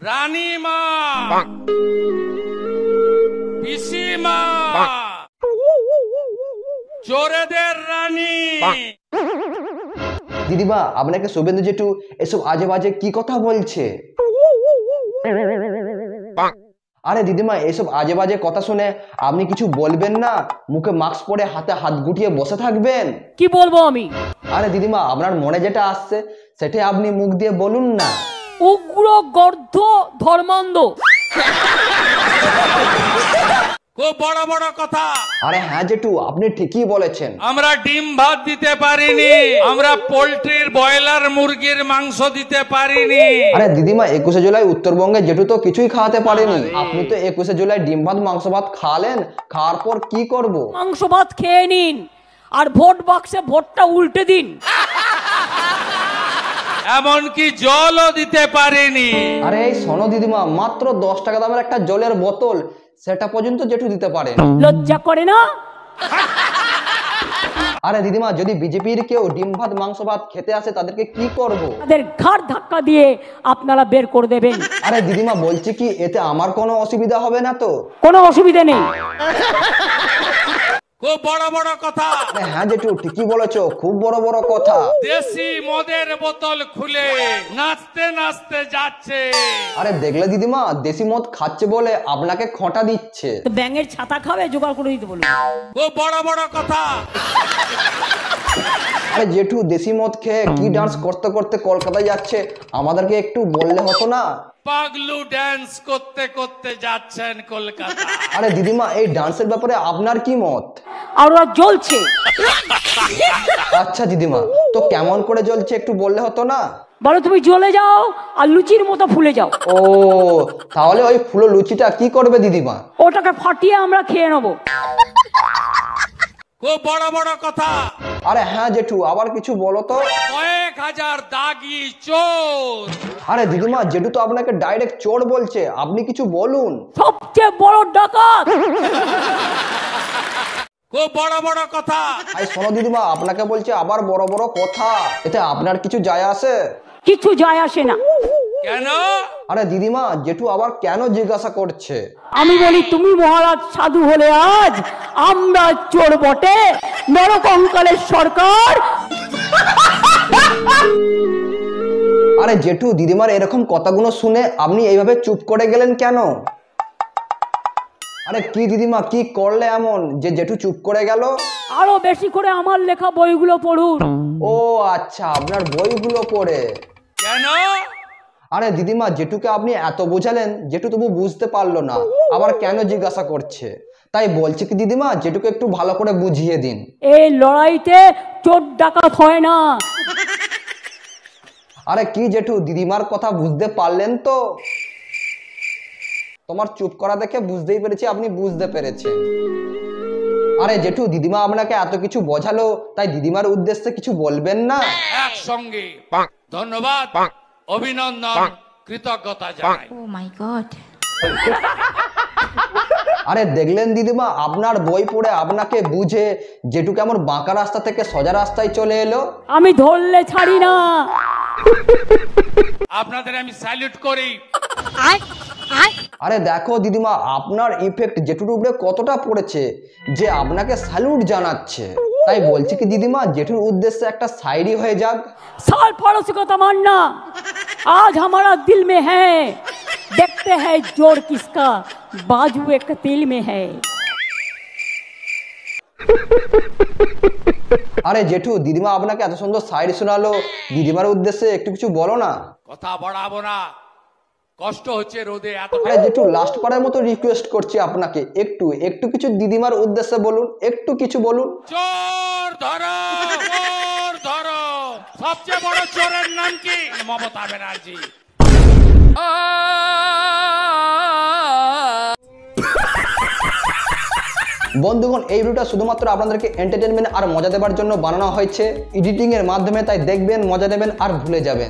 রানীমা, পিসিমা, চোরেদের রানী। দিদিমা, আপনাকে শুভেন্দু জেঠু এসব আজে বাজে কি কথা বলছে? আরে দিদিমা, এসব আজে বাজে কথা শুনে আপনি কিছু বলবেন না? মুখে মাস্ক পরে হাতে হাত গুটিয়ে বসে থাকবেন? কি বলবো আমি? আরে দিদিমা, আপনার মনে যেটা আসছে সেটাই আপনি মুখ দিয়ে বলুন না। উগ্র গর্ধ ধর্মান্ধ। খুব বড় বড় কথা। আরে হ্যাঁ জেঠু, আপনি ঠিকই বলেছেন। আমরা ডিম ভাত দিতে পারিনি, আমরা পোল্ট্রির ব্রয়লার মুরগির মাংস দিতে পারিনি। আরে দিদিমা, 21শে জুলাই উত্তরবঙ্গে জেঠু তো কিছুই খাওয়াতে পারেনি। আপনি তো 21শে জুলাই ডিম ভাত মাংস ভাত খাওয়ালেন, খাওয়ার পর কি করব? মাংস ভাত খেয়ে নিন আর ভোট বাক্সে ভোটটা উল্টে দিন। এমনকি জলও দিতে পারিনি। আরে এই শোনো দিদিমা, মাত্র 10 টাকা দামের একটা জলের বোতল, সেটা পর্যন্ত জেঠু দিতে পারে। লজ্জা করে না? আরে দিদিমা, যদি বিজেপির কেউ ডিম ভাত মাংস ভাত খেতে আসে তাদেরকে কি করব? তাদের ঘাড় ধাক্কা দিয়ে আপনারা বের করে দেবেন। আরে দিদিমা, বলছি কি এতে আমার কোনো অসুবিধা হবে না তো? কোনো অসুবিধা নেই। খুব বড় বড় কথা। আরে হ্যাঁ জেঠু, ঠিকই বলেছো, খুব বড় বড় কথা। দেশি মদের বোতল খুলে নাচতে নাচতে যাচ্ছে। আরে দেখলে দিদিমা, দেশি মদ খাচ্ছে বলে আপনাকে খোঁটা দিচ্ছে। তো ব্যাঙের ছাতা খাবে, জোগাড় করে দিতে বলুন। খুব বড় বড় কথা। আরে জেঠু, দেশি মদ খেয়ে কি ডান্স করতে করতে কলকাতায় যাচ্ছে, আমাদেরকে একটু বললে হতো না? পাগলু ডান্স করতে করতে যাচ্ছেন কলকাতা। আরে দিদিমা, এই ডান্সের ব্যাপারে আপনার কি মত? আর ওরা জ্বলছে। আচ্ছা দিদিমা, তো কেমন করে জ্বলছে একটু বললে হতো না? বলো তুমি জ্বলে যাও আর লুচির মতো ফুলে যাও। ও, তাহলে ওই ফুলো লুচিটা কি করবে দিদিমা? ওটাকে ফাটিয়ে আমরা খেয়ে নেবো। খুব বড় বড় কথা। আরে হ্যাঁ জেঠু, আবার কিছু বলো তো। কয়েক হাজার দাগি চোর। আরে দিদিমা, জেঠু তো আপনাকে ডাইরেক্ট চোর বলছে, আপনি কিছু বলুন। সবচেয়ে বড় ডাকাত। খুব বড় বড় কথা। আই শোনো দিদিমা, আপনাকে বলছে আবার বড় বড় কথা, এতে আপনার কিছু যায় আসে? কিছু যায় আসে না। কেন? আরে দিদিমা, জেঠু আবার কেন জিজ্ঞাসা করছে? আমি বলি তুমি মহারাজ সাধু হলে আজ আমরা চোর বটে, নরকঙ্কালের সরকার। আরে জেঠু, দিদিমার এরকম কথাগুলো শুনে আপনি এইভাবে চুপ করে গেলেন কেন? আরে কি দিদিমা, কি করলে এমন যে জেঠু চুপ করে গেল? আরো বেশি করে আমার লেখা বইগুলো পড়ুন। ও আচ্ছা, আপনার বইগুলো পড়ে। কেন? আরে দিদিমা, জেঠুকে আপনি এত বোঝালেন, জেঠু তবু বুঝতে পারলো না, আবার কেন জিজ্ঞাসা করছে। তাই বলছি কি দিদিমা, জেঠুকে একটু ভালো করে বুঝিয়ে দিন। এই লড়াইতে চোর ডাকাত হয় না। আরে কি জেঠু, দিদিমার কথা বুঝতে পারলেন তো? তোমার চুপ করা দেখে বুঝতেই পেরেছি আপনি বুঝতে পেরেছেন। আরে জেঠু, দিদিমা আপনাকে এত কিছু বোঝালো, তাই দিদিমার উদ্দেশ্যে কিছু বলবেন না? একসঙ্গে ধন্যবাদ, অভিনন্দন, কৃতজ্ঞতা জানাই। Oh my God. আরে দেখলেন দিদিমা, আপনার বই পড়ে আপনাকে বুঝে জেঠু কেমন বাঁকা রাস্তা থেকে সোজা রাস্তায় চলে এলো। আমি ধরলে ছাড়ি না। আপনাদের আমি স্যালুট করি। আরে দেখো দিদিমা, আপনার ইফেক্ট জেঠুর উপরে কতটা পড়েছে যে আপনাকে স্যালুট জানাচ্ছে। তাই বলছি কি দিদিমা, জেঠুর উদ্দেশ্যে একটা শায়রি হয়ে যাক। साल पड़ोसी को तमन्ना, आज हमारा दिल में है, देखते हैं जोर किसका, बाजू एक तिल में है। আরে জেঠু, দিদিমা আপনাকে এত সুন্দর শায়রি শোনালো, দিদিমার উদ্দেশ্যে একটু কিছু বলো না। কথা বাড়াবো না, কষ্ট হচ্ছে রোদে এত। আরে জেঠু, লাস্ট পারের মতো রিকোয়েস্ট করছি আপনাকে, একটু একটু কিছু দিদিমার উদ্দেশ্যে বলুন, একটু কিছু বলুন। চোর ধরো, চোর ধরো। সবচেয়ে বড় চোরের নাম কি? মমতা ব্যানার্জি। বন্ধুগণ, এই ভিডিওটা শুধুমাত্র আপনাদেরকে এন্টারটেনমেন্ট আর মজা দেওয়ার জন্য বানানো হয়েছে এডিটিং এর মাধ্যমে, তাই দেখবেন, মজা নেবেন আর ভুলে যাবেন।